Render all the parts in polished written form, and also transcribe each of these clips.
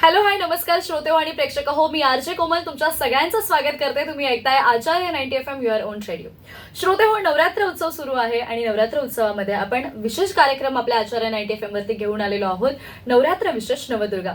Hello hi नमस्कार श्रोते आणि प्रेक्षक हो, मी आरजे कोमल तुमच्या सगळ्यांचं स्वागत करते. तुम्ही ऐकताय आचार्य 90 FM युअर ओन रेडिओ. श्रोते हो, नवरात्र उत्सव सुरू आहे आणि नवरात्र उत्सवामध्ये आपण विशेष कार्यक्रम आपल्या आचार्य 90 FM वरती घेऊन आलेलो आहोत. नवरात्र विशेष नवदुर्गा.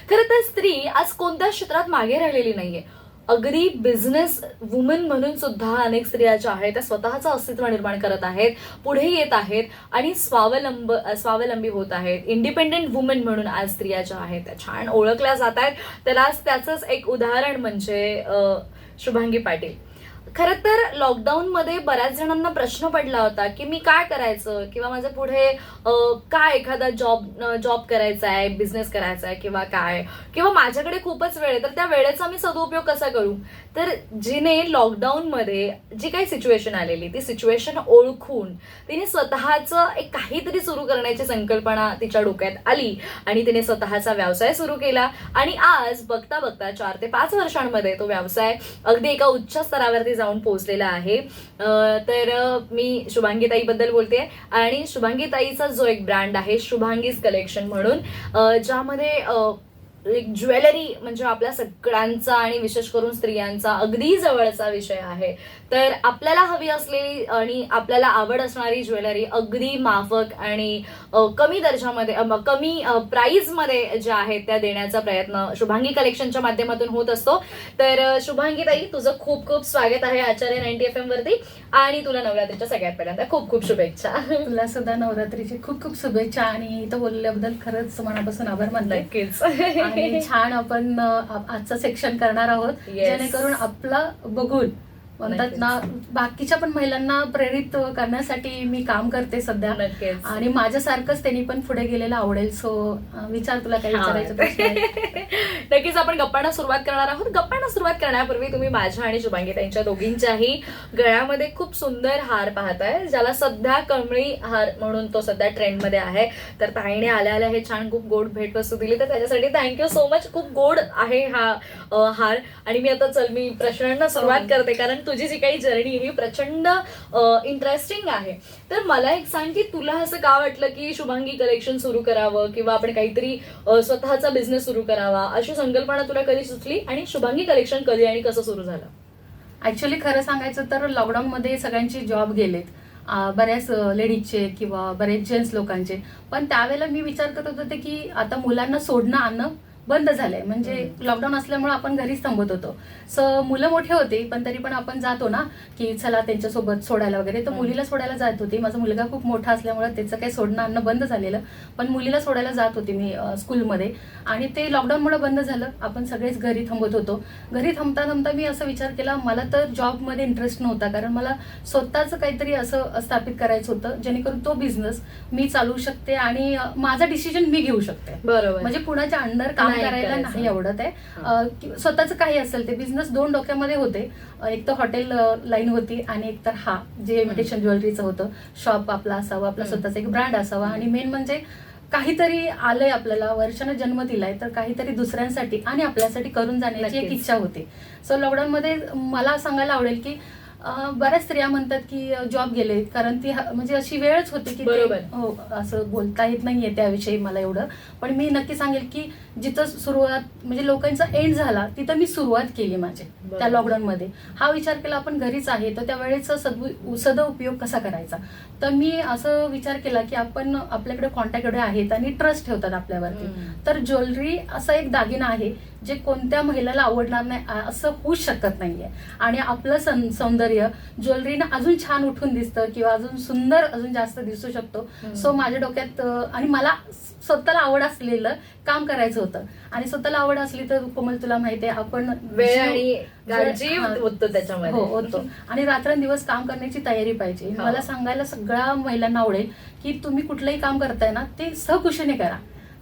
खरं तर स्त्री आज कोणत्या क्षेत्रात मागे राहिलेली नाहीये. अगदी बिझनेस वुमन म्हणून सुद्धा अनेक स्त्रिया ज्या आहेत त्या स्वतःचं अस्तित्व निर्माण करत आहेत, पुढे येत आहेत आणि स्वावलंबी होत आहेत. इंडिपेंडेंट वुमन म्हणून आज स्त्रिया ज्या आहेत त्या छान ओळखल्या जात आहेत. त्याचंच एक उदाहरण म्हणजे शुभांगी पाटील. खरं तर लॉकडाऊनमध्ये बऱ्याच जणांना प्रश्न पडला होता की मी काय करायचं किंवा माझं पुढे काय एखादा जॉब करायचा आहे, बिझनेस करायचा आहे किंवा माझ्याकडे खूपच वेळ आहे तर त्या वेळेचा मी सदुपयोग कसा करू. तर जिने लॉकडाऊनमध्ये जी काही सिच्युएशन आलेली ती सिच्युएशन ओळखून तिने स्वतःचं एक काहीतरी सुरू करण्याची संकल्पना तिच्या डोक्यात आली आणि तिने स्वतःचा व्यवसाय सुरू केला आणि आज बघता बघता 4 ते 5 वर्षांमध्ये तो व्यवसाय अगदी एका उच्च स्तरावरती जाऊन पोहोचलेला आहे. तर मी शुभांगी ताईबद्दल बोलते आणि शुभांगी ताईचा जो एक ब्रँड आहे शुभांगीज कलेक्शन म्हणून, ज्यामध्ये एक ज्वेलरी म्हणजे आपल्या सगळ्यांचा आणि विशेष करून स्त्रियांचा अगदी जवळचा विषय आहे. तर आपल्याला हवी असलेली आणि आपल्याला आवड असणारी ज्वेलरी अगदी माफक आणि कमी दर्जामध्ये कमी प्राइसमध्ये ज्या आहेत त्या देण्याचा प्रयत्न शुभांगी कलेक्शनच्या माध्यमातून होत असतो. तर शुभांगी ताई, तुझं खूप खूप स्वागत आहे आचार्य 90 FM वरती आणि तुला नवरात्रीच्या सगळ्यात पहिल्यांदा खूप खूप शुभेच्छा. तुला सुद्धा नवरात्रीची खूप खूप शुभेच्छा आणि इथं बोलल्याबद्दल खरंच मनापासून आभार मानते. नक्कीच. आणि छान आपण आजचं सेक्शन करणार आहोत जेणेकरून आपला बघून म्हणतात ना बाकीच्या पण महिलांना प्रेरित करण्यासाठी मी काम करते सध्या. आणि माझ्यासारखंच त्यांनी पण पुढे गेलेलं आवडेल. सो विचार, तुला काय विचारायचं? नक्कीच आपण गप्पांना सुरुवात करणार आहोत. गप्पांना सुरुवात करण्यापूर्वी तुम्ही माझ्या आणि शुभांगी ताईंच्या दोघींच्याही गळ्यामध्ये खूप सुंदर हार पाहताय, ज्याला सध्या कमळी हार म्हणून तो सध्या ट्रेंडमध्ये आहे. तर ताईने आल्या हे छान खूप गोड भेटवस्तू दिली तर त्याच्यासाठी थँक्यू सो मच. खूप गोड आहे हा हार. आणि मी आता मी प्रश्नांना सुरुवात करते कारण तुझी जी काही जर्नी ही प्रचंड इंटरेस्टिंग आहे. तर मला एक सांग की तुला असं का वाटलं की शुभांगी कलेक्शन सुरू करावं किंवा आपण काहीतरी स्वतःचा बिझनेस सुरू करावा, अशी संकल्पना तुला कधी सुचली आणि शुभांगी कलेक्शन कधी आणि कसं सुरू झालं? ऍक्च्युअली खरं सांगायचं तर लॉकडाऊनमध्ये सगळ्यांचे जॉब गेलेत, बऱ्याच लेडीजचे किंवा बरेच जेंट्स लोकांचे. पण त्यावेळेला मी विचार करत होते की आता मुलांना सोडणं आणणं बंद झालंय. म्हणजे लॉकडाऊन असल्यामुळे आपण घरीच थांबत होतो. सो मुलं मोठे होते पण तरी पण आपण जातो ना की चला त्यांच्यासोबत सोडायला वगैरे. तर मुलीला सोडायला जात होती. माझा मुलगा खूप मोठा असल्यामुळे त्याचं काही सोडणं आणणं बंद झालेलं, पण मुलीला सोडायला जात होती मी स्कूलमध्ये. आणि ते लॉकडाऊनमुळे बंद झालं. आपण सगळेच घरी थांबत होतो. घरी थांबता थांबता मी असं विचार केला, मला तर जॉबमध्ये इंटरेस्ट नव्हता कारण मला स्वतःचं काहीतरी असं स्थापित करायचं होतं जेणेकरून तो बिझनेस मी चालवू शकते आणि माझा डिसिजन मी घेऊ शकते. बरोबर. म्हणजे कुणाच्या अंडर काम करायला नाही आवडत आहे. स्वतःच काही असेल ते बिझनेस. 2 डोक्यामध्ये होते. एक तर हॉटेल लाईन होती आणि एक तर हा जे इमिटेशन ज्वेलरीचं होतं शॉप आपला असावं, आपला स्वतःचा एक ब्रँड असावा. आणि मेन म्हणजे काहीतरी आलंय आपल्याला, वर्षानं जन्म दिलाय तर काहीतरी दुसऱ्यांसाठी आणि आपल्यासाठी करून जाण्याची एक इच्छा होती. सो लॉकडाऊनमध्ये मला सांगायला आवडेल की बऱ्याच स्त्रिया म्हणतात की जॉब गेले कारण ती म्हणजे अशी वेळच होती की हो असं बोलता येत नाहीये त्याविषयी मला एवढं. पण मी नक्की सांगेल की जिथं सुरुवात म्हणजे लोकांचा एंड झाला तिथं मी सुरुवात केली माझी त्या लॉकडाऊनमध्ये. हा विचार केला आपण घरीच आहे तर त्या वेळेचा सदुपयोग कसा करायचा. तर मी असं विचार केला की आपण आपल्याकडे कॉन्टॅक्ट एवढे आहेत आणि ट्रस्ट ठेवतात आपल्यावरती. तर ज्वेलरी असा एक दागिना आहे जे कोणत्या महिलाला आवडणार नाही असं होऊच शकत नाहीये. आणि आपलं सौंदर्य ज्वेलरीनं अजून छान उठून दिसतं किंवा अजून सुंदर अजून जास्त दिसू शकतो. सो माझ्या डोक्यात आणि मला स्वतःला आवड असलेलं काम करायचं होतं. आणि स्वतःला आवड असली तर कोमल तुला माहिती आहे आपण वेळ आणि काळजी होतो त्याच्यामध्ये. हो होतो. आणि रात्रंदिवस काम करण्याची तयारी पाहिजे. मला सांगायला सगळ्या महिलांना आवडेल की तुम्ही कुठलंही काम करताय ना ते सहकुशीने करा.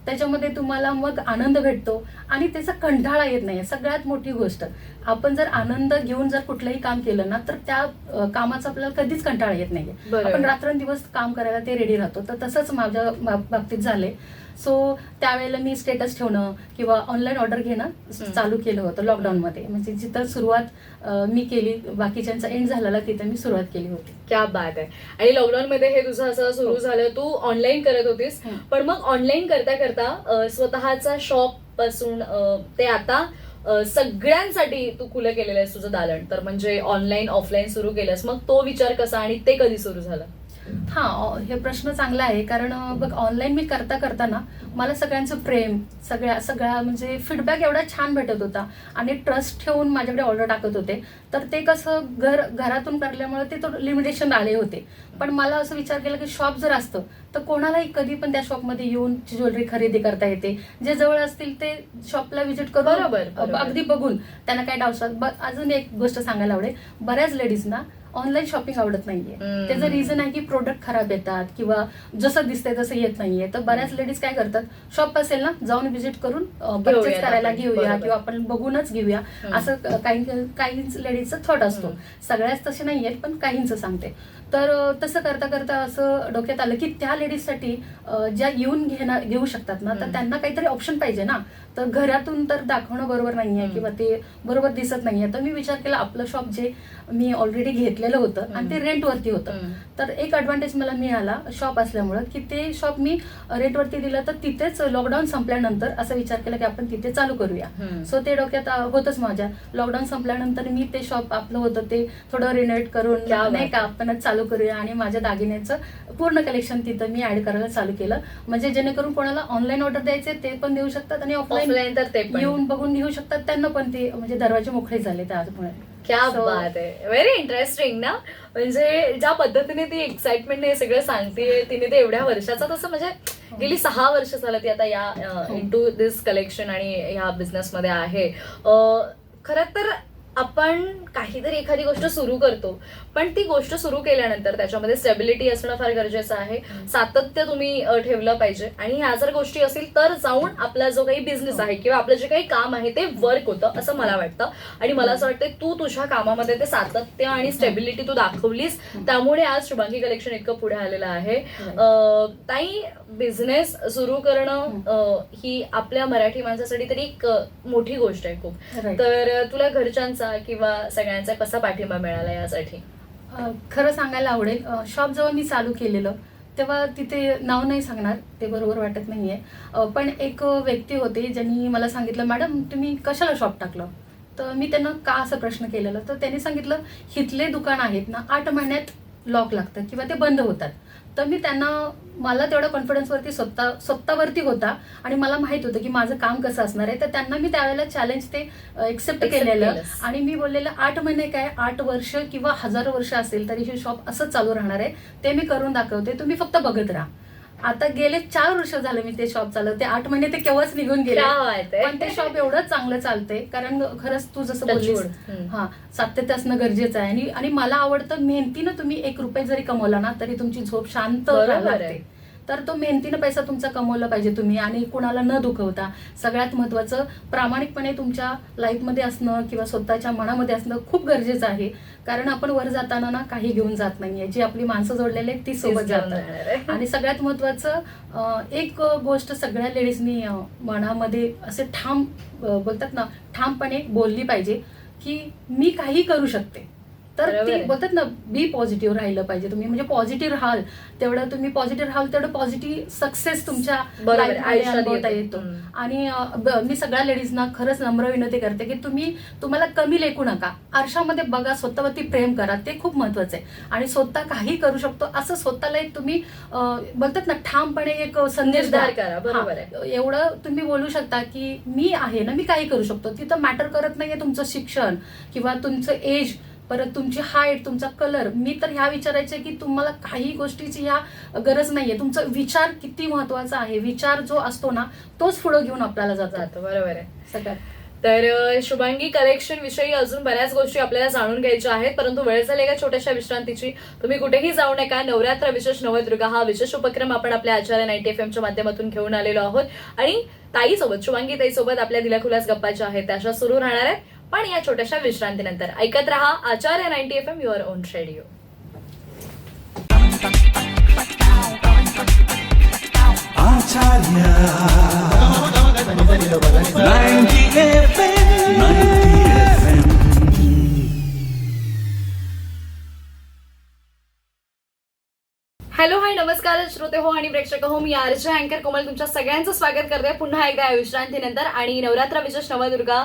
त्याच्यामध्ये तुम्हाला मग आनंद भेटतो आणि त्याचा कंटाळा येत नाही. सगळ्यात मोठी गोष्ट, आपण जर आनंद घेऊन जर कुठलंही काम केलं ना तर त्या कामाचा आपल्याला कधीच कंटाळा येत नाहीये. आपण रात्रंदिवस काम करायला ते रेडी राहतो. तर तसंच माझ्या बाबतीत झालंय. सो त्यावेळेला मी स्टेटस ठेवणं किंवा ऑनलाईन ऑर्डर घेणं चालू केलं होतं लॉकडाऊनमध्ये. म्हणजे जिथं सुरुवात मी केली, बाकीच्यांचा एंड झालेला तिथं मी सुरुवात केली होती. क्या बात आहे. आणि लॉकडाऊन मध्ये हे तुझं असं सुरू झालं, तू ऑनलाईन करत होतीस पण मग ऑनलाईन करता करता स्वतःचा शॉप पासून ते आता सगळ्यांसाठी तू खुलं केलेलं आहेस तुझं दालन, तर म्हणजे ऑनलाईन ऑफलाईन सुरू केलंस, मग तो विचार कसा आणि ते कधी सुरू झालं? हे प्रश्न चांगला आहे, कारण बघ ऑनलाईन मी करता ना मला सगळ्यांचं प्रेम सगळ्या म्हणजे फीडबॅक एवढा छान भेटत होता आणि ट्रस्ट ठेवून माझ्याकडे ऑर्डर टाकत होते. तर ते कसं घरातून करल्यामुळे ते थोडं लिमिटेशन आले होते. पण मला असं विचार केला की शॉप जर असतं तर कोणालाही कधी पण त्या शॉपमध्ये येऊन ज्वेलरी खरेदी करता येते. जे जवळ असतील ते शॉपला व्हिजिट करून बरोबर. अगदी बघून त्यांना काय डाऊट. अजून एक गोष्ट सांगायला आवडेल, बऱ्याच लेडीजना ऑनलाईन शॉपिंग आवडत नाहीये. त्याचं रिझन आहे की प्रोडक्ट खराब येतात किंवा जसं दिसतंय तसं येत नाहीये. तर बऱ्याच लेडीज काय करतात, शॉप असेल ना जाऊन व्हिजिट करून परचेस करायला घेऊया किंवा आपण बघूनच घेऊया, असं काही लेडीजचा थॉट असतो. सगळ्याच तसे नाहीयेत पण काहींच सांगते. तर तसं करता करता असं डोक्यात आलं की त्या लेडीजसाठी ज्या येऊन घेऊ शकतात ना, तर त्यांना काहीतरी ऑप्शन पाहिजे ना. तर घरातून तर दाखवणं बरोबर नाहीये किंवा ते बरोबर दिसत नाहीये. तर मी विचार केला आपलं शॉप जे मी ऑलरेडी घेतलेलं होतं आणि ते रेंटवरती होतं, तर एक ऍडव्हान्टेज मला मिळाला शॉप असल्यामुळं की ते शॉप मी रेंटवरती दिलं. तर तिथेच लॉकडाऊन संपल्यानंतर असा विचार केला की आपण तिथे चालू करूया. सो ते डोक्यात होतच माझ्या. लॉकडाऊन संपल्यानंतर मी ते शॉप आपलं होतं ते थोडं रिनोव्हेट करून नाही का आपणच चालू करूया आणि माझ्या दागिन्याचं पूर्ण कलेक्शन तिथं मी ऍड करायला चालू केलं. म्हणजे जेणेकरून कोणाला ऑनलाईन ऑर्डर द्यायचे ते पण देऊ शकतात आणि ऑफलाईन तर ते पण येऊन बघून घेऊ शकतात. त्यांना पण ते म्हणजे दरवाजे मोकळे झाले त्यामुळे. क्या बात आहे, व्हेरी इंटरेस्टिंग ना. म्हणजे ज्या पद्धतीने ती एक्साइटमेंट हे सगळं सांगते, तिने ते एवढ्या वर्षाचा तसं म्हणजे गेली 6 वर्ष झालं ती आता या इनटू दिस कलेक्शन आणि ह्या बिझनेस मध्ये आहे. खरं तर आपण काहीतरी एखादी गोष्ट सुरू करतो, पण ती गोष्ट सुरू केल्यानंतर त्याच्यामध्ये स्टेबिलिटी असणं फार गरजेचं आहे. सातत्य तुम्ही ठेवलं पाहिजे आणि ह्या जर गोष्टी असतील तर जाऊन आपला जो काही बिझनेस आहे किंवा आपलं जे काही काम आहे ते वर्क होतं असं मला वाटतं. आणि मला असं वाटतं तू तुझ्या कामामध्ये ते सातत्य आणि स्टेबिलिटी तू दाखवलीस, त्यामुळे आज शुभांगी कलेक्शन इतकं पुढे आलेलं आहे. ताई, बिझनेस सुरू करणं ही आपल्या मराठी माणसासाठी तरी एक मोठी गोष्ट आहे खूप. तर तुला घरच्यांचा किंवा सगळ्यांचा कसा पाठिंबा मिळाला यासाठी? खरं सांगायला आवडेल, शॉप जेव्हा मी चालू केलेलं तेव्हा तिथे नाव नाही सांगणार, ते बरोबर वाटत नाहीये, पण एक व्यक्ती होते ज्यांनी मला सांगितलं, मॅडम तुम्ही कशाला शॉप टाकलं? तर मी त्यांना का असं प्रश्न केलेला, तर त्यांनी सांगितलं हिथले दुकान आहेत ना 8 महिन्यात लॉक लागतं किंवा ते बंद होतात. तर मी त्यांना, मला तेवढा कॉन्फिडन्सवरती स्वतःवरती होता आणि मला माहित होतं की माझं काम कसं असणार आहे. तर त्यांना मी त्यावेळेला चॅलेंज ते एक्सेप्ट केलेलं आणि मी बोललेलं 8 महिने काय 8 वर्ष किंवा 1000 वर्ष असेल तरी हे शॉप असंच चालू राहणार आहे, ते मी करून दाखवते, तुम्ही फक्त बघत राहा. आता गेले 4 वर्ष झाले मी ते शॉप चालवते. 8 महिने ते केव्हाच निघून गेले, पण ते शॉप एवढं चांगलं चालतंय. कारण खरंच तू जसं बोललीस, सातत्य असणं गरजेचं आहे आणि मला आवडतं मेहनतीनं तुम्ही 1 रुपये जरी कमवला ना तरी तुमची झोप शांत राहते. तर तो मेहनतीनं पैसा तुमचा कमवला पाहिजे तुम्ही आणि कुणाला न दुखवता. सगळ्यात महत्वाचं प्रामाणिकपणे तुमच्या लाईफमध्ये असणं किंवा स्वतःच्या मनामध्ये असणं खूप गरजेचं आहे. कारण आपण वर जाताना ना काही घेऊन जात नाहीये, जी आपली माणसं जोडलेली आहेत ती सोबत जातात. आणि सगळ्यात महत्वाचं एक गोष्ट सगळ्या लेडीजनी मनामध्ये असे ठाम बोलतात ना, ठामपणे बोलली पाहिजे की मी काही करू शकते. तर ते बोलतात ना, बी पॉझिटिव्ह राहिलं पाहिजे तुम्ही. म्हणजे पॉझिटिव्ह राहाल तेवढं तुम्ही पॉझिटिव्ह राहाल तेवढं पॉझिटिव्ह सक्सेस तुमच्या लाईफमध्ये अनुभवता येतो. आणि मी सगळ्या लेडीजना खरंच नम्र विनंती करते की तुम्हाला कमी लेखू नका. आरशामध्ये बघा, स्वतःवरती प्रेम करा, ते खूप महत्वाचं आहे. आणि स्वतः काही करू शकतो असं स्वतःला एक तुम्ही बोलतात ना ठामपणे एक संदेश करा. बरोबर आहे, एवढं तुम्ही बोलू शकता की मी आहे ना, मी काही करू शकतो. तिथं मॅटर करत नाहीये तुमचं शिक्षण किंवा तुमचं एज, परत तुमची हाईट, तुमचा कलर. मी तर ह्या विचारायचे की तुम्हाला काही गोष्टीची ह्या गरज नाहीये. तुमचा विचार किती महत्वाचा आहे. विचार जो असतो ना तोच पुढे घेऊन आपल्याला जातो. बरोबर आहे सगळ्यात. तर शुभांगी कलेक्शन विषयी अजून बऱ्याच गोष्टी आपल्याला जाणून घ्यायच्या आहेत, परंतु वेळ झाली का छोट्याशा विश्रांतीची. तुम्ही कुठेही जाऊ नका. नवरात्र विशेष नवदुर्गा हा विशेष उपक्रम आपण आपल्या आचार्य 90 FM च्या माध्यमातून घेऊन आलेलो आहोत आणि ताईसोबत, शुभांगी ताईसोबत आपल्या दिलाखुलास गप्पा ज्या आहेत त्याच्या सुरू राहणार आहेत, पण या छोट्याशा विश्रांतीनंतर. ऐकत रहा Acharya 90 FM, your own radio. Hello, hi, नमस्कार. नमस्कार श्रोते हो आणि प्रेक्षक हो, मी आरजे अँकर कोमल तुमच्या सगळ्यांचं स्वागत करते पुन्हा एकदा या विश्रांतीनंतर. आणि नवरात्र विशेष नवदुर्गा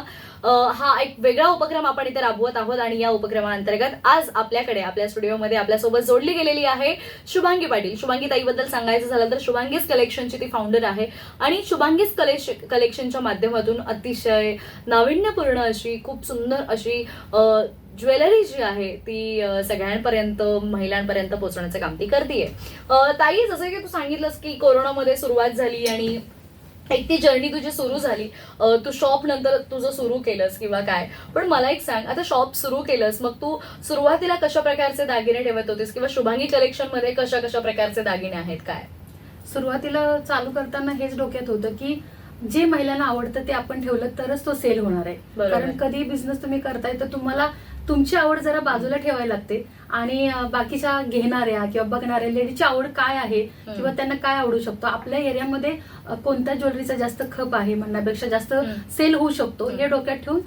हा एक वेगळा उपक्रम आपण इथे राबवत आहोत आणि या उपक्रमाअंतर्गत आज आपल्याकडे आपल्या स्टुडिओमध्ये आपल्यासोबत जोडली गेलेली आहे शुभांगी पाटील. शुभांगी ताईबद्दल सांगायचं झालं तर शुभांगीज कलेक्शनची ती फाउंडर आहे आणि शुभांगीज कलेक्शनच्या माध्यमातून अतिशय नाविन्यपूर्ण अशी खूप सुंदर अशी ज्वेलरी जी आहे ती सगळ्यांपर्यंत महिलांपर्यंत पोहोचवण्याचं काम ती करतेय. ताई, जसं की तू सांगितलंस की कोरोनामध्ये सुरुवात झाली आणि एक ती जर्नी तुझी सुरू झाली, तू शॉप नंतर तुझं सुरू केलंस किंवा काय, पण मला एक सांग, आता शॉप सुरू केलंस मग तू सुरुवातीला कशा प्रकारचे दागिने ठेवत होतीस किंवा शुभांगी कलेक्शन मध्ये कशा कशा प्रकारचे दागिने आहेत काय? सुरुवातीला चालू करताना हेच डोक्यात होतं की जे महिलांना आवडतं ते आपण ठेवलं तरच तो सेल होणार आहे. कारण कधी बिझनेस तुम्ही करताय तर तुम्हाला तुमची आवड जरा बाजूला ठेवायला लागते आणि बाकीच्या घेणाऱ्या किंवा बघणाऱ्या लेडीची आवड काय आहे किंवा त्यांना काय आवडू शकतो, आपल्या एरियामध्ये कोणत्या ज्वेलरीचा जास्त खप आहे म्हणण्यापेक्षा जास्त सेल होऊ शकतो हे डोक्यात ठेवून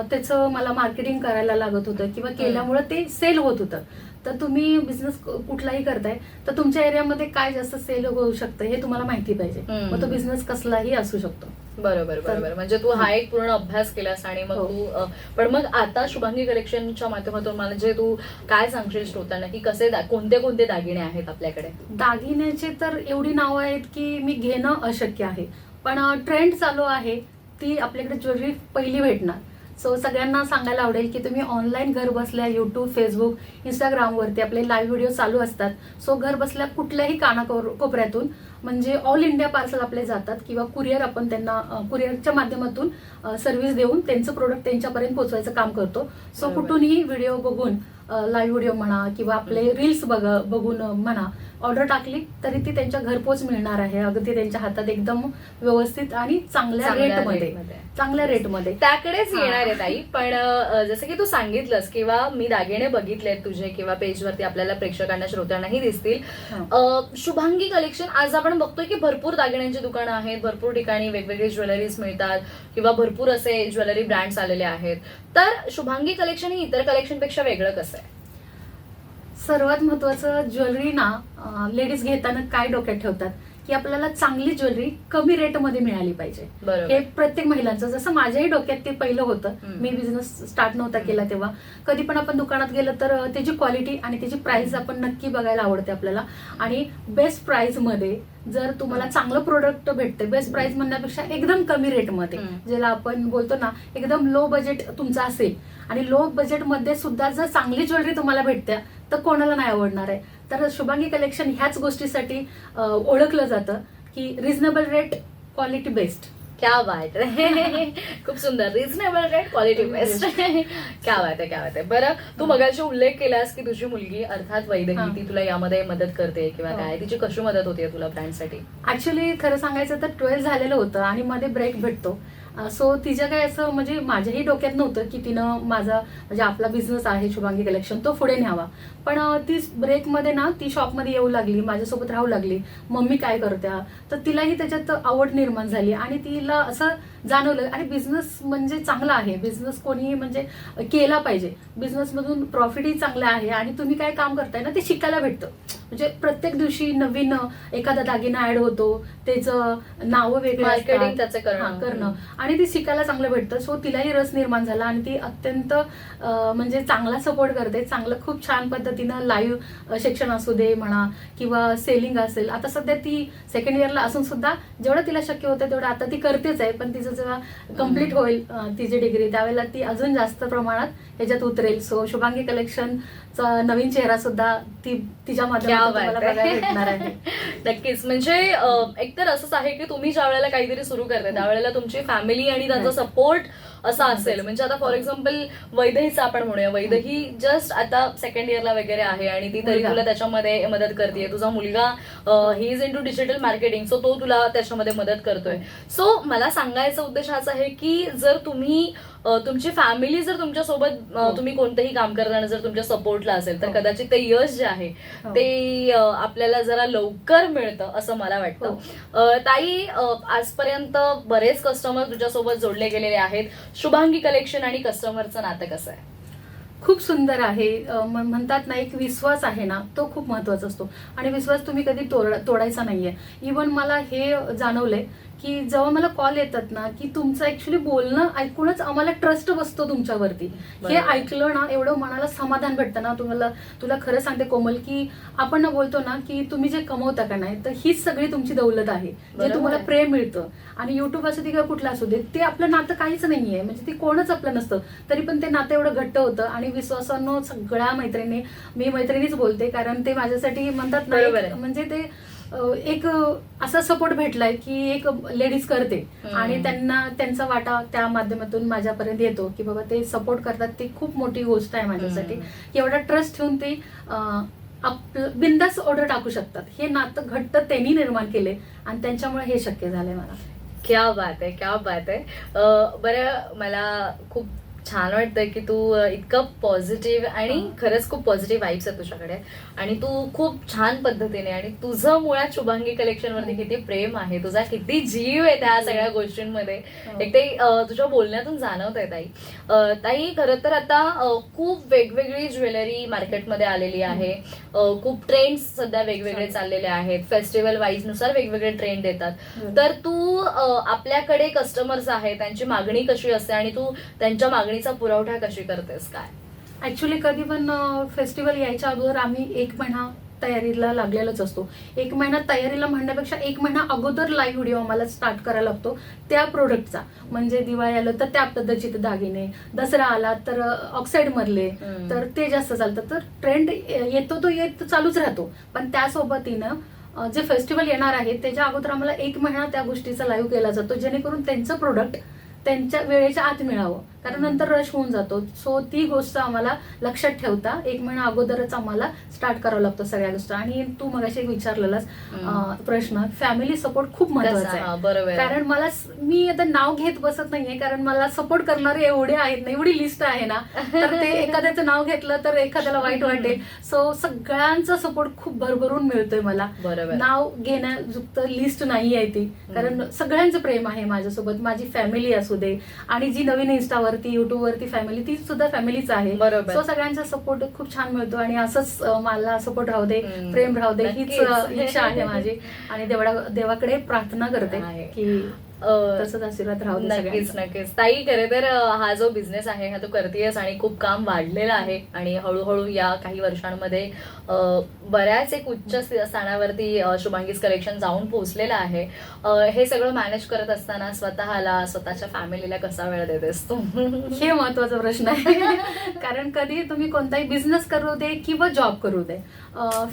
त्याचं मला मार्केटिंग करायला लागत होतं किंवा केल्यामुळे ते सेल होत होतं. तर तुम्ही बिझनेस कुठलाही करताय तर तुमच्या एरियामध्ये काय जास्त सेल होऊ शकतं हे तुम्हाला माहिती पाहिजे, मग तो बिझनेस कसलाही असू शकतो. बरोबर बरोबर. म्हणजे तू हा एक पूर्ण अभ्यास केलास आणि मग तू पण मग आता शुभांगी कलेक्शनच्या माध्यमातून म्हणजे तू काय सांगशील श्रोतांना की कसे कोणते कोणते दागिने आहेत आपल्याकडे? दागिन्याचे तर एवढी नावं आहेत की मी घेणं अशक्य आहे, पण ट्रेंड चालू आहे ती आपल्याकडे ज्वेलरी पहिली भेटणार. सो सगळ्यांना सांगायला आवडेल की तुम्ही ऑनलाईन घर बसल्या युट्यूब, फेसबुक, इंस्टाग्रामवरती आपले लाईव्ह व्हिडिओ चालू असतात. सो घर बसल्या कुठल्याही कानाकोपऱ्यातून म्हणजे ऑल इंडिया पार्सल आपले जातात किंवा कुरिअर आपण त्यांना कुरिअरच्या माध्यमातून सर्व्हिस देऊन त्यांचं प्रोडक्ट त्यांच्यापर्यंत पोहोचवायचं काम करतो. सो कुठूनही व्हिडिओ बघून लाईव्ह व्हिडिओ म्हणा किंवा आपले रील्स बघून म्हणा ऑर्डर टाकली तरी ती त्यांच्या घरपोच मिळणार आहे, अगदी त्यांच्या हातात एकदम व्यवस्थित आणि चांगल्या रेटमध्ये त्याकडेच येणार आहे ताई. पण जसं की तू सांगितलंस किंवा मी दागिने बघितलेत तुझे किंवा पेजवरती आपल्याला प्रेक्षकांना श्रोत्यांनाही दिसतील. शुभांगी कलेक्शन आज आपण बघतोय की भरपूर दागिन्यांची दुकानं आहेत, भरपूर ठिकाणी वेगवेगळे ज्वेलरीज मिळतात किंवा भरपूर असे ज्वेलरी ब्रँड्स आलेले आहेत. तर शुभांगी कलेक्शन ही इतर कलेक्शन पेक्षा वेगळं कसं आहे? सर्वात महत्वाचं ज्वेलरी ना लेडीज घेताना काय डोक्यात ठेवतात की आपल्याला चांगली ज्वेलरी कमी रेटमध्ये मिळाली पाहिजे. हे प्रत्येक महिलांचं, जसं माझ्याही डोक्यात ते पहिलं होतं. मी बिझनेस स्टार्ट नव्हता केला तेव्हा कधी पण आपण दुकानात गेलं तर त्याची क्वालिटी आणि त्याची प्राइस आपण नक्की बघायला आवडते आपल्याला. आणि बेस्ट प्राइस मध्ये जर तुम्हाला चांगलं प्रोडक्ट भेटते, बेस्ट प्राइस म्हणण्यापेक्षा एकदम कमी रेटमध्ये, ज्याला आपण बोलतो ना एकदम लो बजेट तुमचं असेल आणि लो बजेटमध्ये सुद्धा जर चांगली ज्वेलरी तुम्हाला भेटते तर कोणाला नाही आवडणार आहे. तर शुभांगी कलेक्शन ह्याच गोष्टीसाठी ओळखलं जातं की रिझनेबल रेट, क्वालिटी बेस्ट. क्या बात आहे, खूप सुंदर. Reasonable rate, quality best. क्या बात आहे, क्या बात आहे. बरं, तू मगाशी उल्लेख केलास की तुझी मुलगी अर्थात वैदेही ती तुला यामध्ये मदत करते किंवा काय, तिची कशी मदत होते तुला ब्रँडसाठी? ऍक्च्युली खरं सांगायचं तर 12 झालेलं होतं आणि मध्ये ब्रेक भेटतो. सो तिच्या काय असं म्हणजे माझ्याही डोक्यात नव्हतं की तिनं माझा म्हणजे आपला बिझनेस आहे शुभांगी कलेक्शन तो पुढे न्यावा. पण ती ब्रेकमध्ये ना ती शॉपमध्ये येऊ लागली, माझ्यासोबत राहू लागली, मम्मी काय करत्या, तर तिलाही त्याच्यात आवड निर्माण झाली आणि तिला असं जाणवलं आणि बिझनेस म्हणजे चांगला आहे, बिझनेस कोणीही म्हणजे केला पाहिजे, बिझनेसमधून प्रॉफिटही चांगलं आहे आणि तुम्ही काय काम करताय ना ते शिकायला भेटतं. म्हणजे प्रत्येक दिवशी नवीन एखादा दागिना ऍड होतो, त्याचं नावं वेगळं मार्केटिंग त्याचं करणं आणि ती शिकायला चांगलं भेटतं. सो तिलाही रस निर्माण झाला आणि ती अत्यंत म्हणजे चांगला सपोर्ट करते. चांगलं खूप छान पद्धतीनं लाईव्ह सेक्शन असू दे म्हणा किंवा सेलिंग असेल. आता सध्या ती सेकंड इयरला असून सुद्धा जेवढं तिला शक्य होतं तेवढं आता ती करतेच आहे, पण तिचं जेव्हा कम्प्लीट होईल तिची डिग्री त्यावेळेला ती अजून जास्त प्रमाणात ह्याच्यात उतरेल. सो शुभांगी कलेक्शनचा नवीन चेहरा सुद्धा ती तिच्या माध्यमातून बघायला भेटणार आहे. नक्कीच. म्हणजे एकतर असंच आहे की तुम्ही ज्या वेळेला काहीतरी सुरू करताय त्यावेळेला तुमची फॅमिली आणि त्यांचा सपोर्ट असा असेल. म्हणजे आता फॉर एक्झाम्पल वैदेहीचा आपण म्हणूया, वैदेही जस्ट आता सेकंड इयरला वगैरे आहे आणि ती तरी तुला त्याच्यामध्ये मदत करते. तुझा मुलगा he is into digital marketing, so तो तुला त्याच्यामध्ये मदत करतोय. सो मला सांगायचा उद्देश हाच आहे की जर तुम्ही तुमची फॅमिली जर तुमच्यासोबत तुम्ही कोणतंही काम करताना जर तुमच्या सपोर्टला असेल तर कदाचित ते यश जे आहे ते आपल्याला जरा लवकर मिळतं असं मला वाटतं. ताई, आजपर्यंत बरेच कस्टमर तुझ्यासोबत जोडले गेलेले आहेत. शुभांगी कलेक्शन आणि कस्टमरचं नातं कसं आहे? खूप सुंदर आहे. म्हणतात ना, एक विश्वास आहे ना, तो खूप महत्वाचा असतो आणि विश्वास तुम्ही कधी तोडायचा नाहीये. इवन मला हे जाणवलंय की जेव्हा मला कॉल येतात ना, की तुमचं ऍक्च्युली बोलणं ऐकूनच आम्हाला ट्रस्ट बसतो तुमच्यावरती. हे ऐकलं ना, एवढं मनाला समाधान भेटतं ना. तुला खरं सांगते कोमल, की आपण ना बोलतो ना, की तुम्ही जे कमवता का नाही, तर हीच सगळी तुमची दौलत आहे, जे तुम्हाला प्रेम मिळतं. आणि युट्यूब असू दे किंवा कुठलं असू दे, ते आपलं नातं काहीच नाहीये, म्हणजे ते कोणच आपलं नसतं, तरी पण ते नातं एवढं घट्ट होतं. आणि विश्वासानं सगळ्या मैत्रिणी, मी मैत्रिणीच बोलते, कारण ते माझ्यासाठी म्हणतात ना, म्हणजे ते एक असा सपोर्ट भेटलाय की एक लेडीज करते आणि त्यांचा वाटा त्या माध्यमातून माझ्यापर्यंत येतो, की बाबा ते सपोर्ट करतात. ती खूप मोठी गोष्ट आहे माझ्यासाठी, की एवढा ट्रस्ट ठेवून ते आपलं बिंदास ऑर्डर टाकू शकतात. हे नातं घट्ट त्यांनी निर्माण केले आणि त्यांच्यामुळे हे शक्य झालंय मला. क्या बात आहे, क्या बात आहे. बरं, मला खूप छान वाटतंय की तू इतकं पॉझिटिव्ह आणि खरंच खूप पॉझिटिव्ह वाईब्स आहे तुझ्याकडे आणि तू खूप छान पद्धतीने आणि तुझं मुळात शुभांगी कलेक्शन वरती किती प्रेम आहे, तुझा किती जीव आहे त्या सगळ्या गोष्टींमध्ये, एक ते तुझ्या बोलण्यातून जाणवत आहे. ताई खरं तर आता खूप वेगवेगळी ज्वेलरी मार्केटमध्ये आलेली आहे. खूप ट्रेंड्स सध्या वेगवेगळे चाललेले आहेत. फेस्टिवल वाईज नुसार वेगवेगळे ट्रेंड येतात. तर तू आपल्याकडे कस्टमर्स आहेत, त्यांची मागणी कशी असते आणि तू त्यांच्या मागणीचा पुरवठा कशी करतेस काय? ऍक्च्युली कधी पण फेस्टिवल यायच्या अगोदर आम्ही 1 महिना तयारीला लागलेलाच असतो. 1 महिना तयारीला म्हणण्यापेक्षा 1 महिना अगोदर लाईव्ह व्हिडिओ आम्हाला स्टार्ट करायला लागतो त्या प्रोडक्टचा. म्हणजे दिवाळी आलं तर त्या पद्धतीचे दागिने, दसरा आला तर ऑक्साईड मधले, तर ते जास्त चालतं. तर ट्रेंड येतो तो येत चालूच राहतो, पण त्यासोबतीनं जे फेस्टिवल येणार आहे त्याच्या अगोदर आम्हाला 1 महिना त्या गोष्टीचा लाईव्ह केला जातो, जेणेकरून त्यांचं प्रोडक्ट त्यांच्या वेळेच्या आत मिळावं, कारण नंतर रश होऊन जातो. सो ती गोष्ट आम्हाला लक्षात ठेवता 1 महिना अगोदरच आम्हाला स्टार्ट करावं लागतं सगळ्या गोष्टी. आणि तू मगाशी एक विचारलेलास प्रश्न, फॅमिली सपोर्ट खूप महत्वाचा आहे. बरोबर, कारण मी आता नाव घेत बसत नाहीये, कारण मला सपोर्ट करणारे एवढे आहेत ना, एवढी लिस्ट आहे ना, तर ते एखाद्याचं नाव घेतलं तर एखाद्याला वाईट वाटेल. सो सगळ्यांचा सपोर्ट खूप भरभरून मिळतोय मला. नाव घेण्यायुक्त लिस्ट नाही आहे ती, कारण सगळ्यांचं प्रेम आहे माझ्यासोबत. माझी फॅमिली असू दे आणि जी नवीन इंस्टावरती युट्यूब वरती फॅमिली, ती सुद्धा फॅमिलीच आहे. सो सगळ्यांचा सपोर्ट खूप छान मिळतो आणि असंच मला सपोर्ट राहू दे, प्रेम राहू दे, हीच इच्छा आहे माझी. आणि देवाकडे प्रार्थना करते की तसंच आशीर्वाद राहू दे. नक्कीच नक्कीच ताई. खरे तर हा जो बिझनेस आहे हा तू करतेयस आणि खूप काम वाढलेलं आहे आणि हळूहळू या काही वर्षांमध्ये बऱ्याच एक उच्च स्थानावरती शुभांगीज कलेक्शन जाऊन पोहोचलेलं आहे. हे सगळं मॅनेज करत असताना स्वतःला, स्वतःच्या फॅमिलीला कसा वेळ देतेस तू? हे महत्वाचा प्रश्न आहे. कारण कधी तुम्ही कोणताही बिझनेस करू दे किंवा जॉब करू दे,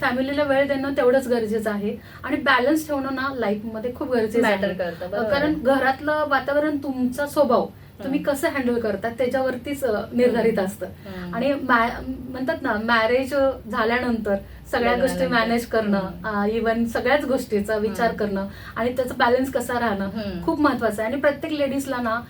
फॅमिलीला वेळ देणं तेवढंच गरजेचं आहे आणि बॅलन्स ठेवणं ना लाईफ मध्ये खूप गरजेचं मॅटर करतं. कारण घरातलं वातावरण, तुमचा स्वभाव तुम्ही कसं हँडल करता त्याच्यावरतीच निर्धारित असतं. आणि म्हणतात ना, मॅरेज झाल्यानंतर सगळ्या गोष्टी मॅनेज करणं, इव्हन सगळ्याच गोष्टीचा विचार करणं आणि त्याचं बॅलन्स कसा राहणं खूप महत्वाचं आहे. आणि प्रत्येक लेडीजला ना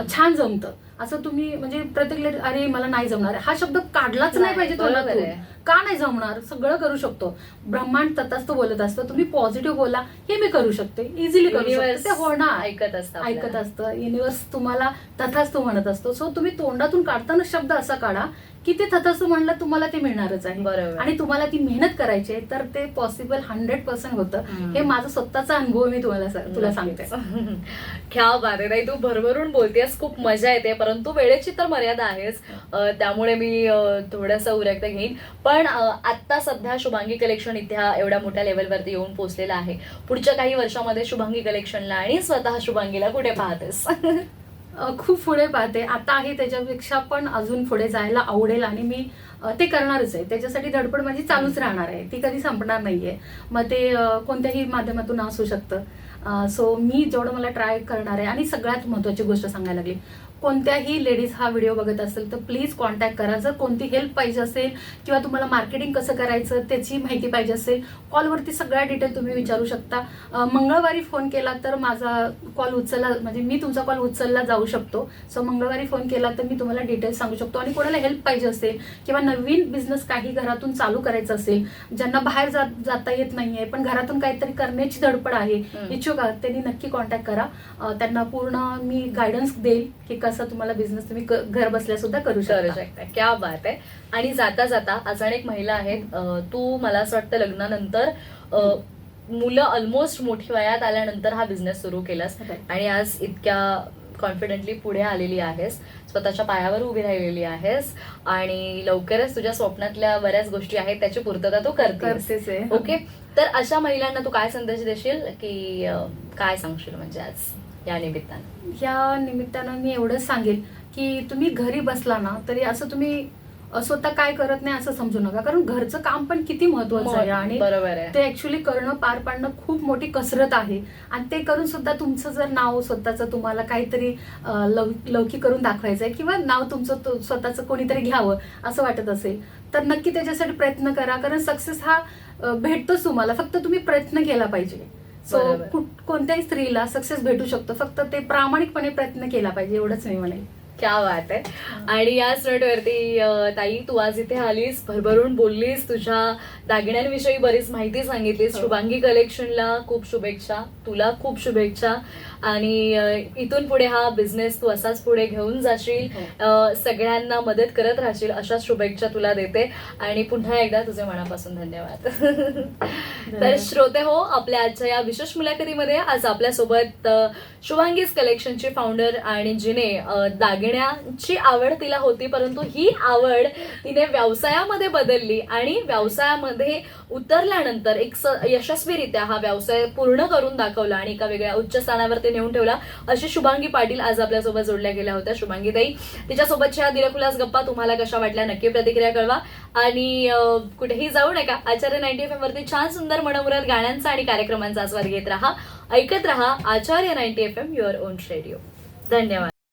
छान जमतं असं तुम्ही, म्हणजे प्रत्येक लेडीज अरे मला नाही जमणार हा शब्द काढलाच नाही पाहिजे तोंडातून. का नाही जमणार? सगळं करू शकतो. ब्रह्मांड तथाच तो बोलत असतो. तुम्ही पॉझिटिव्ह बोला, हे मी करू शकते, इझिली करू शकते, ते होणार. ऐकत असतं युनिव्हर्स तुम्हाला तथाच तो म्हणत असतो. सो तुम्ही तोंडातून काढताना शब्द असा काढा की ते तथास्तु म्हणलं तुम्हाला ते मिळणारच आहे. आणि तुम्हाला ती मेहनत करायची आहे तर ते पॉसिबल 100% होतं. हे माझा स्वतःचा अनुभव मी तुला सांगते. क्या बात आहे ताई, तू भरभरून बोलतेस, खूप मजा येते, परंतु वेळेची तर मर्यादा आहेच, त्यामुळे मी थोडंसं उरकत घेईन. पण आता सध्या शुभांगी कलेक्शन इथे एवढ्या मोठ्या लेवलवरती येऊन पोहोचलेलं आहे. पुढच्या काही वर्षामध्ये शुभांगी कलेक्शनला आणि स्वतः शुभांगीला कुठे पाहतेस? खूप पुढे पाहते. आता आहे त्याच्यापेक्षा पण अजून पुढे जायला आवडेल आणि मी ते करणारच आहे. त्याच्यासाठी धडपड माझी चालूच राहणार आहे, ती कधी संपणार नाहीये. मग ते कोणत्याही माध्यमातून असू शकतं. सो मी जेवढं मला ट्राय करणार आहे. आणि सगळ्यात महत्वाची गोष्ट सांगायला लागली, कोणत्याही लेडीज हा व्हिडिओ बघत असेल तर प्लीज कॉन्टॅक्ट करा. जर कोणती हेल्प पाहिजे असेल किंवा तुम्हाला मार्केटिंग कसं करायचं त्याची माहिती पाहिजे असेल, कॉलवरती सगळ्या डिटेल तुम्ही विचारू शकता. मंगळवारी फोन केला तर माझा कॉल उचलला, म्हणजे मी तुमचा कॉल उचलला जाऊ शकतो. सो मंगळवारी फोन केला तर मी तुम्हाला डिटेल्स सांगू शकतो. आणि कोणाला हेल्प पाहिजे असेल किंवा नवीन बिझनेस काही घरातून चालू करायचं असेल, ज्यांना बाहेर जाता येत नाहीये पण घरातून काहीतरी करण्याची धडपड आहे, इच्छुक इच्छुक आहात त्यांनी नक्की कॉन्टॅक्ट करा. त्यांना पूर्ण मी गायडन्स देईल की कसं तुम्हाला बिझनेस तुम्ही घर बसल्या सुद्धा करू शकता. क्या बात आहे. आणि जाता जाता अजून एक महिला आहेत, तू मला असं वाटतं लग्नानंतर मुलं ऑलमोस्ट मोठी वयात आल्यानंतर हा बिझनेस सुरू केलास आणि आज इतक्या कॉन्फिडेंटली पुढे आलेली आहेस, स्वतःच्या पायावर उभी राहिलेली आहेस आणि लवकरच तुझ्या स्वप्नातल्या बऱ्याच गोष्टी आहेत त्याची पूर्तता तू करतेस. ओके, तर अशा महिलांना तू काय संदेश देशील की काय सांगशील म्हणजे आज या निमित्तानं? मी एवढंच सांगेल की तुम्ही घरी बसला ना तरी असं तुम्ही स्वतः काय करत नाही असं समजू नका, कारण घरचं काम पण किती महत्वाचं आहे आणि ते ऍक्च्युली करणं पार पाडणं खूप मोठी कसरत आहे. आणि ते करून सुद्धा तुमचं जर नाव स्वतःचं तुम्हाला काहीतरी लौकिक करून दाखवायचंय किंवा नाव तुमचं स्वतःचं कोणीतरी घ्यावं असं वाटत असेल तर नक्की त्याच्यासाठी प्रयत्न करा, कारण सक्सेस हा भेटतोच तुम्हाला, फक्त तुम्ही प्रयत्न केला पाहिजे. सो कोणत्याही स्त्रीला सक्सेस भेटू शकतो, फक्त ते प्रामाणिकपणे प्रयत्न केला पाहिजे, एवढंच मी म्हणेल. क्या बात आहे. आणि याच नोटवरती ताई तू आज इथे आलीस, भरभरून बोललीस, तुझ्या दागिन्यांविषयी बरीच माहिती सांगितलीस. शुभांगी कलेक्शनला खूप शुभेच्छा, तुला खूप शुभेच्छा आणि इथून पुढे हा बिझनेस तू असाच पुढे घेऊन जाशील, सगळ्यांना मदत करत राहशील अशाच शुभेच्छा तुला देते आणि पुन्हा एकदा तुझे मनापासून धन्यवाद. तर श्रोते हो, आपल्या आजच्या या विशेष मुलाखतीमध्ये आज आपल्यासोबत शुभांगीज कलेक्शनची फाउंडर आणि जिने दागिन्यांची आवड तिला होती, परंतु ही आवड तिने व्यवसायामध्ये बदलली आणि व्यवसायामध्ये उतरल्यानंतर एक यशस्वीरित्या हा व्यवसाय पूर्ण करून दाखवला आणि एका वेगळ्या उच्च स्थानावर ते नेऊन ठेवला. अशी शुभांगी पाटील आज आपल्यासोबत जोडल्या गेल्या होत्या. शुभांगी ताई, तिच्यासोबतच्या दिलखुलास गप्पा तुम्हाला कशा वाटल्या नक्की प्रतिक्रिया कळवा आणि कुठेही जाऊ नका. आचार्य 90 FM वरती छान सुंदर मनमुराद गाण्यांचा आणि कार्यक्रमांचा आस्वाद घेत राहा, ऐकत राहा आचार्य 90 FM युअर ओन रेडिओ. धन्यवाद.